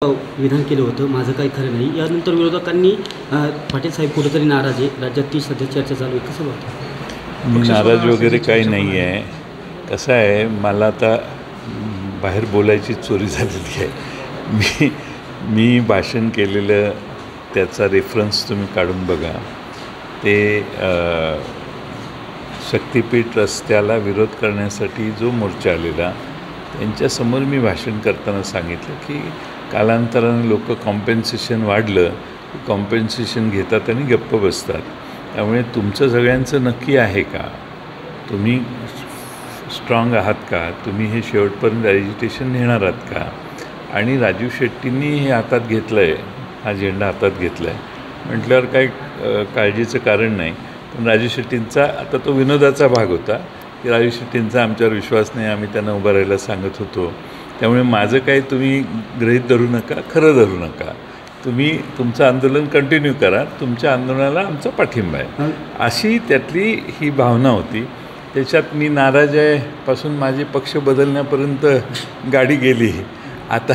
विधान केलं होतं, माझं काही खरं नाही। यानंतर विरोधकांनी पाटील साहेब कुठेतरी नाराज आहे, राज्यात ती सध्या चर्चा चालू आहे, कसं वाटतं? मी नाराज वगैरे काही नाही आहे। कसं आहे, मला आता बाहेर बोलायची चोरी झालेली आहे। मी भाषण केलेलं त्याचा रेफरन्स तुम्ही काढून बघा। ते शक्तीपीठ रस्त्याला विरोध करण्यासाठी जो मोर्चा आलेला त्यांच्यासमोर मी भाषण करताना सांगितलं की कालांतराने लोक कॉम्पेन्सेशन वाढलं की कॉम्पेन्सेशन घेतात आणि गप्प बसतात। त्यामुळे तुमचं सगळ्यांचं नक्की आहे का? तुम्ही स्ट्रॉंग आहात का? तुम्ही हे शेवटपर्यंत ॲजिटेशन नेणार आहात का? आणि राजू शेट्टींनी हे हातात घेतलं आहे, हा झेंडा हातात घेतला आहे म्हटल्यावर काही काळजीचं कारण नाही। पण राजू शेट्टींचा आता तो विनोदाचा भाग होता की राजू शेट्टींचा आमच्यावर विश्वास नाही, आम्ही त्यांना उभं राहायला सांगत होतो। त्यामुळे माझं काही तुम्ही गृहीत धरू नका, खरं धरू नका। तुम्ही तुमचं आंदोलन कंटिन्यू करा, तुमच्या आंदोलनाला आमचा पाठिंबा आहे, अशी त्यातली ही भावना होती। त्याच्यात मी नाराज आहे पासून माझे पक्ष बदलण्यापर्यंत गाडी गेली। आता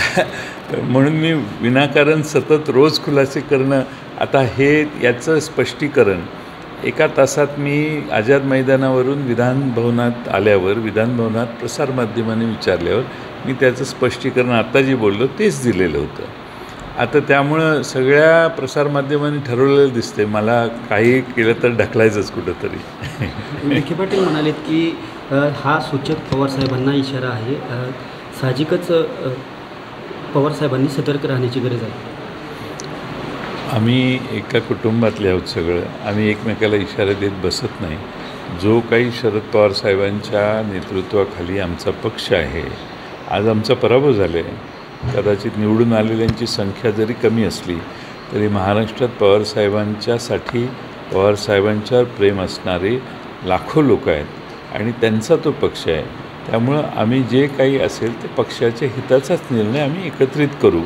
म्हणून मी विनाकारण सतत रोज खुलासे करणं, आता हे याचं स्पष्टीकरण एका तासात मी आझाद मैदानावरून विधानभवनात आल्यावर, विधानभवनात प्रसारमाध्यमांनी विचारल्यावर मी त्याचं स्पष्टीकरण आता जे बोललो तेच दिलेलं होतं। आता त्यामुळं सगळ्या प्रसारमाध्यमांनी ठरवलेलं दिसते मला काही केलं तर ढकलायचंच कुठंतरी। विखे पाटील म्हणालेत की हा सूचक पवारसाहेबांना इशारा आहे, साहजिकच पवारसाहेबांनी सतर्क राहण्याची गरज आहे। आम्ही एका कुटुंबातले आहोत सगळं, आम्ही एकमेकाला इशारा देत बसत नाही। जो काही शरद पवार साहेबांच्या नेतृत्वाखाली आमचा पक्ष आहे, आज आमचा पराभव झाला आहे। कदाचित निवडून आलेल्यांची संख्या जरी कमी असली तरी महाराष्ट्रात पवारसाहेबांच्यासाठी, पवारसाहेबांच्यावर प्रेम असणारे लाखो लोक आहेत आणि त्यांचा तो पक्ष आहे। त्यामुळं आम्ही जे काही असेल ते पक्षाच्या हिताचाच निर्णय आम्ही एकत्रित करू।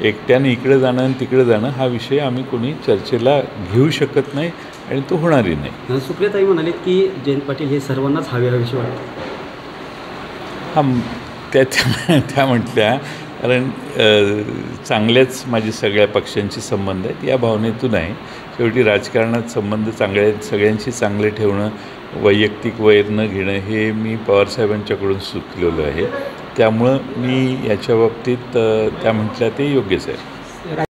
एकट्याने इकडे जाणं आणि तिकडे जाणं हा विषय आम्ही कोणी चर्चेला घेऊ शकत नाही आणि तो होणारही नाही। सुप्रियाताई म्हणाले की जयंत पाटील हे सर्वांनाच हवेहवेसे वाटतं। त्या म्हटल्या कारण चांगल्याच माझी सगळ्या पक्षांशी संबंध आहेत, या भावनेतून आहे। शेवटी राजकारणात संबंध सगळ्यांशी चांगले ठेवणं, वैयक्तिक वैर न घेणं हे मी पवारसाहेबांच्याकडून शिकलेलं आहे। त्यामुळं मी याच्या बाबतीत त्या म्हटल्या ते योग्यच आहे।